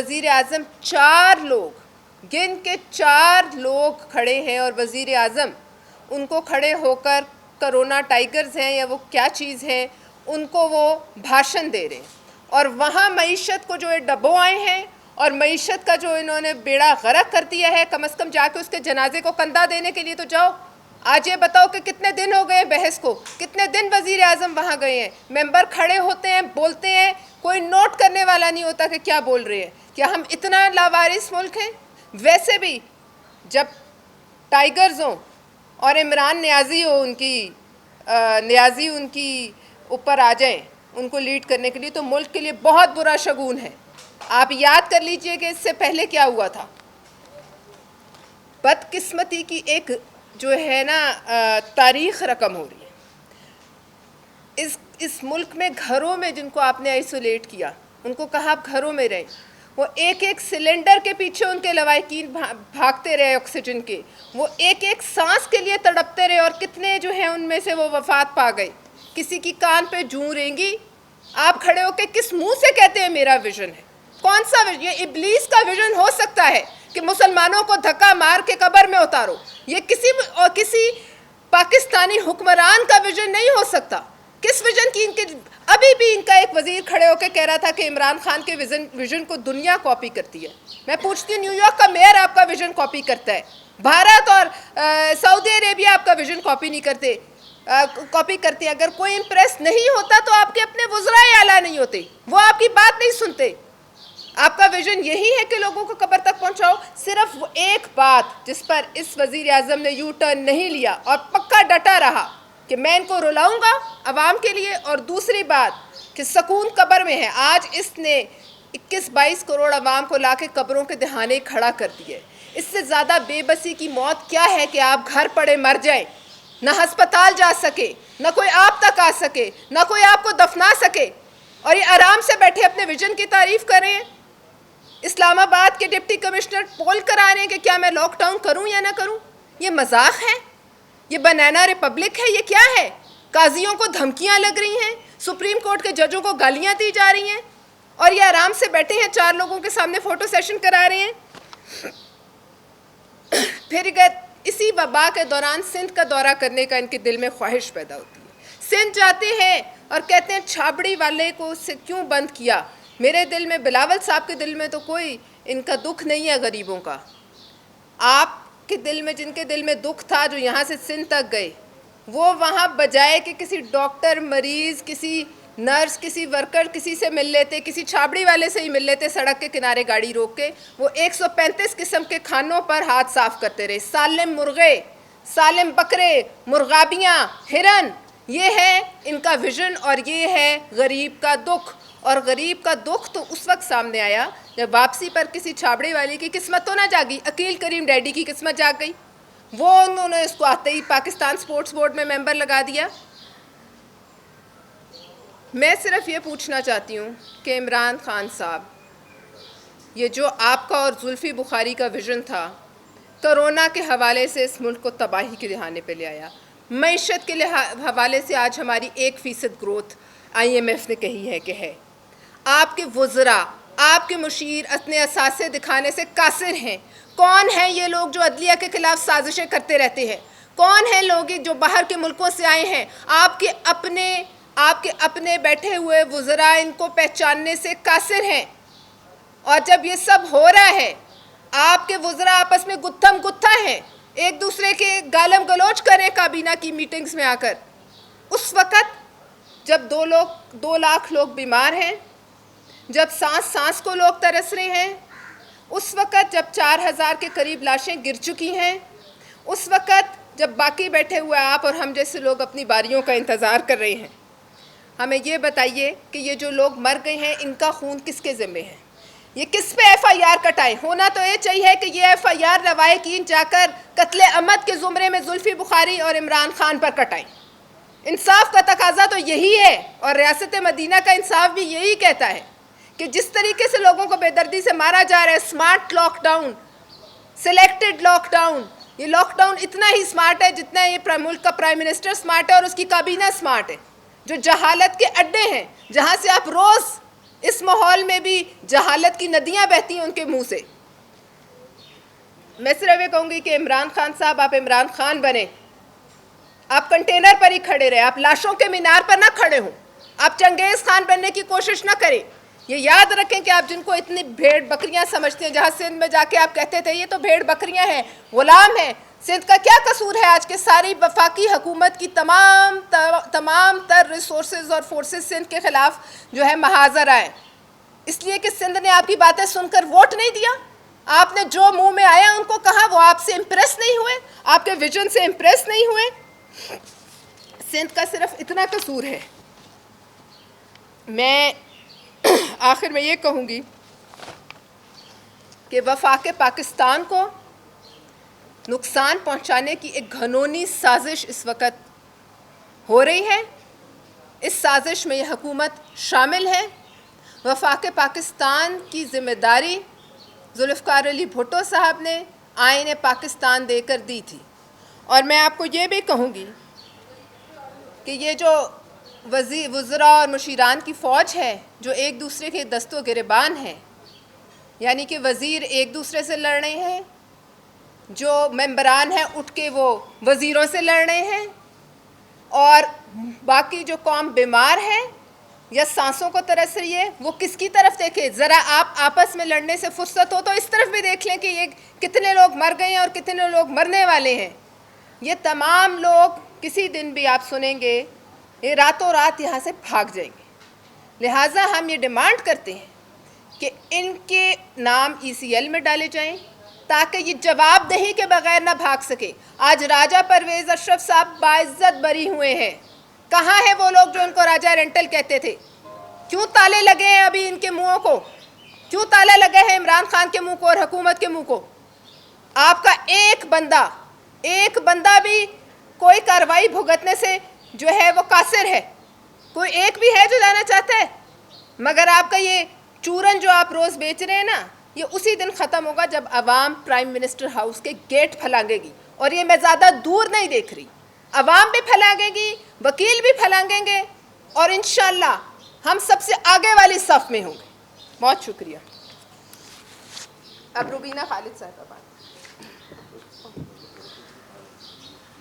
وزیر اعظم 4 لوگ گن کے 4 لوگ کھڑے ہیں اور وزیر اعظم ان کو کھڑے ہو کر کرونا ٹائیگرز ہیں یا وہ کیا چیز ہے ان کو وہ بھاشن دے رہے ہیں، اور وہاں معیشت کو جو یہ ڈبو آئے ہیں اور معیشت کا جو انہوں نے بیڑا غرق کر دیا ہے، کم از کم جا کے اس کے جنازے کو کندھا دینے کے لیے تو جاؤ۔ آج یہ بتاؤ کہ کتنے دن ہو گئے بحث کو، کتنے دن وزیر اعظم وہاں گئے ہیں، ممبر کھڑے ہوتے ہیں بولتے ہیں، کوئی نوٹ کرنے والا نہیں ہوتا کہ کیا بول رہے ہیں۔ کیا ہم اتنا لاوارث ملک ہیں؟ ویسے بھی جب ٹائیگرز ہوں اور عمران نیازی ہو نیازی ان کی اوپر آ جائیں ان کو لیڈ کرنے کے لیے، تو ملک کے لیے بہت برا شگون ہے۔ آپ یاد کر لیجئے کہ اس سے پہلے کیا ہوا تھا۔ بدقسمتی کی ایک جو ہے نا تاریخ رقم ہو رہی ہے اس ملک میں۔ گھروں میں جن کو آپ نے آئسولیٹ کیا، ان کو کہا آپ گھروں میں رہیں، وہ ایک ایک سلنڈر کے پیچھے ان کے لواحقین بھاگتے رہے آکسیجن کے، وہ ایک ایک سانس کے لیے تڑپتے رہے، اور کتنے جو ہیں ان میں سے وہ وفات پا گئے۔ کسی کی کان پہ جوں رینگی، آپ کھڑے ہو کے کس منہ سے کہتے ہیں میرا ویژن ہے؟ کون سا ویژن؟ یہ ابلیس کا ویژن ہو سکتا ہے کہ مسلمانوں کو دھکا مار کے قبر میں اتارو، یہ کسی پاکستانی حکمران کا ویژن نہیں ہو سکتا۔ کس ویژن کی ابھی بھی ان کا ایک وزیر کھڑے ہو کے کہہ رہا تھا کہ عمران خان کے ویژن کو دنیا کاپی کرتی ہے۔ میں پوچھتی ہوں، نیو یارک کا میئر آپ کا ویژن کاپی کرتا ہے، بھارت اور سعودی عربیہ آپ کا ویژن کاپی نہیں کرتے، کاپی کرتے ہیں۔ اگر کوئی امپریس نہیں ہوتا تو آپ کے اپنے وزرائے اعلیٰ نہیں ہوتے، وہ آپ کی بات نہیں سنتے۔ آپ کا ویژن یہی ہے کہ لوگوں کو قبر تک پہنچاؤ۔ صرف ایک بات جس پر اس وزیر اعظم نے یو ٹرن نہیں لیا اور پکا ڈٹا رہا کہ میں ان کو رلاؤں گا عوام کے لیے، اور دوسری بات کہ سکون قبر میں ہے۔ آج اس نے 21-22 کروڑ عوام کو لا کے قبروں کے دہانے کھڑا کر دیے۔ اس سے زیادہ بے بسی کی موت کیا ہے کہ آپ گھر پڑے مر جائیں، نہ ہسپتال جا سکے، نہ کوئی آپ تک آ سکے، نہ کوئی آپ کو دفنا سکے، اور یہ آرام سے بیٹھے اپنے ویژن کی تعریف کر رہے ہیں۔ اسلام آباد کے ڈپٹی کمشنر پول کرا رہے ہیں کہ کیا میں لاک ڈاؤن کروں یا نہ کروں۔ یہ مذاق ہے؟ یہ بنانا ریپبلک ہے؟ یہ کیا ہے؟ قاضیوں کو دھمکیاں لگ رہی ہیں، سپریم کورٹ کے ججوں کو گالیاں دی جا رہی ہیں، اور یہ آرام سے بیٹھے ہیں 4 لوگوں کے سامنے فوٹو سیشن کرا رہے ہیں۔ پھر اسی وبا کے دوران سندھ کا دورہ کرنے کا ان کے دل میں خواہش پیدا ہوتی ہے۔ سندھ جاتے ہیں اور کہتے ہیں چھابڑی والے کو سے کیوں بند کیا۔ میرے دل میں، بلاول صاحب کے دل میں تو کوئی ان کا دکھ نہیں ہے غریبوں کا۔ آپ کے دل میں، جن کے دل میں دکھ تھا جو یہاں سے سندھ تک گئے، وہ وہاں بجائے کہ کسی ڈاکٹر، مریض، کسی نرس، کسی ورکر، کسی سے مل لیتے، کسی چھابڑی والے سے ہی مل لیتے سڑک کے کنارے گاڑی روک کے، وہ 135 قسم کے کھانوں پر ہاتھ صاف کرتے رہے۔ سالم مرغے، سالم بکرے، مرغابیاں، ہرن، یہ ہے ان کا ویژن، اور یہ ہے غریب کا دکھ۔ اور غریب کا دکھ تو اس وقت سامنے آیا جب واپسی پر کسی چھابڑی والی کی قسمت تو نہ جاگی، عقیل کریم ڈیڈی کی قسمت جاگ گئی، وہ انہوں نے اس کو آتے ہی پاکستان سپورٹس بورڈ میں ممبر لگا دیا۔ میں صرف یہ پوچھنا چاہتی ہوں کہ عمران خان صاحب، یہ جو آپ کا اور زلفی بخاری کا ویژن تھا، کرونا کے حوالے سے اس ملک کو تباہی کے دہانے پہ لے آیا۔ معیشت کے حوالے سے آج ہماری 1% گروتھ IMF نے کہی ہے کہ ہے۔ آپ کے وزراء، آپ کے مشیر اپنے اثاثے دکھانے سے قاصر ہیں۔ کون ہیں یہ لوگ جو عدلیہ کے خلاف سازشیں کرتے رہتے ہیں؟ کون ہیں لوگ جو باہر کے ملکوں سے آئے ہیں؟ آپ کے اپنے بیٹھے ہوئے وزراء ان کو پہچاننے سے قاصر ہیں۔ اور جب یہ سب ہو رہا ہے، آپ کے وزراء آپس میں گتھم گتھا ہیں، ایک دوسرے کے گالم گلوچ کریں کابینہ کی میٹنگز میں آ کر۔ اس وقت جب 2 لاکھ لوگ بیمار ہیں، جب سانس کو لوگ ترس رہے ہیں، اس وقت جب 4000 کے قریب لاشیں گر چکی ہیں، اس وقت جب باقی بیٹھے ہوئے آپ اور ہم جیسے لوگ اپنی باریوں کا انتظار کر رہے ہیں، ہمیں یہ بتائیے کہ یہ جو لوگ مر گئے ہیں ان کا خون کس کے ذمہ ہے؟ یہ کس پہ FIR کٹائیں؟ ہونا تو یہ چاہیے کہ یہ FIR لواحقین جا کر قتل عمد کے زمرے میں زلفی بخاری اور عمران خان پر کٹائیں۔ انصاف کا تقاضا تو یہی ہے، اور ریاست مدینہ کا انصاف بھی یہی کہتا ہے کہ جس طریقے سے لوگوں کو بے دردی سے مارا جا رہا ہے، smart lockdown, selected lockdown, یہ لاک ڈاؤن اتنا ہی سمارٹ ہے جتنا یہ ملک کا پرائم منسٹر سمارٹ ہے اور اس کی کابینہ سمارٹ ہے، جو جہالت کے اڈے ہیں، جہاں سے آپ روز اس ماحول میں بھی جہالت کی ندیاں بہتی ہیں ان کے منہ سے. میں صرف یہ کہوں گی کہ عمران خان صاحب آپ عمران خان بنیں, آپ کنٹینر پر ہی کھڑے رہے, آپ لاشوں کے مینار پر نہ کھڑے ہوں, آپ چنگیز خان بننے کی کوشش نہ کریں. یہ یاد رکھیں کہ آپ جن کو اتنی بھیڑ بکریاں سمجھتے ہیں, جہاں سندھ میں جا کے آپ کہتے تھے یہ تو بھیڑ بکریاں ہیں, غلام ہیں, سندھ کا کیا قصور ہے آج کے ساری وفاقی حکومت کی تمام تر ریسورسز اور فورسز سندھ کے خلاف جو ہے محاذر آئے, اس لیے کہ سندھ نے آپ کی باتیں سن کر ووٹ نہیں دیا. آپ نے جو منہ میں آیا ان کو کہا, وہ آپ سے امپریس نہیں ہوئے, آپ کے ویژن سے امپریس نہیں ہوئے. سندھ کا صرف اتنا قصور ہے. میں آخر میں یہ کہوں گی کہ وفاق پاکستان کو نقصان پہنچانے کی ایک گھنونی سازش اس وقت ہو رہی ہے. اس سازش میں یہ حکومت شامل ہے. وفاق پاکستان کی ذمہ داری ذوالفقار علی بھٹو صاحب نے آئین پاکستان دے کر دی تھی. اور میں آپ کو یہ بھی کہوں گی کہ یہ جو وزراء اور مشیران کی فوج ہے جو ایک دوسرے کے دست و گریبان ہیں, یعنی کہ وزیر ایک دوسرے سے لڑ رہے ہیں, جو ممبران ہیں اٹھ کے وہ وزیروں سے لڑ رہے ہیں, اور باقی جو قوم بیمار ہے یا سانسوں کو ترس رہی ہے وہ کس کی طرف دیکھے. ذرا آپ آپس میں لڑنے سے فرصت ہو تو اس طرف بھی دیکھ لیں کہ یہ کتنے لوگ مر گئے ہیں اور کتنے لوگ مرنے والے ہیں. یہ تمام لوگ کسی دن بھی آپ سنیں گے یہ راتوں رات یہاں سے بھاگ جائیں گے. لہٰذا ہم یہ ڈیمانڈ کرتے ہیں کہ ان کے نام ECL میں ڈالے جائیں تاکہ یہ جواب دہی کے بغیر نہ بھاگ سکے. آج راجہ پرویز اشرف صاحب باعزت بری ہوئے ہیں. کہاں ہیں وہ لوگ جو ان کو راجہ رینٹل کہتے تھے؟ کیوں تالے لگے ہیں ابھی ان کے منہوں کو؟ کیوں تالے لگے ہیں عمران خان کے منہ کو اور حکومت کے منہ کو؟ آپ کا ایک بندہ بھی کوئی کارروائی بھگتنے سے جو ہے وہ قاصر ہے؟ کوئی ایک بھی ہے جو جانا چاہتا ہے؟ مگر آپ کا یہ چورن جو آپ روز بیچ رہے ہیں نا, یہ اسی دن ختم ہوگا جب عوام پرائم منسٹر ہاؤس کے گیٹ پھلانگے گی. اور یہ میں زیادہ دور نہیں دیکھ رہی, عوام بھی پھلانگے گی, وکیل بھی پھلانگیں گے, اور انشاءاللہ ہم سب سے آگے والی صف میں ہوں گے. بہت شکریہ. اب روبینہ خالد صاحب کا بات.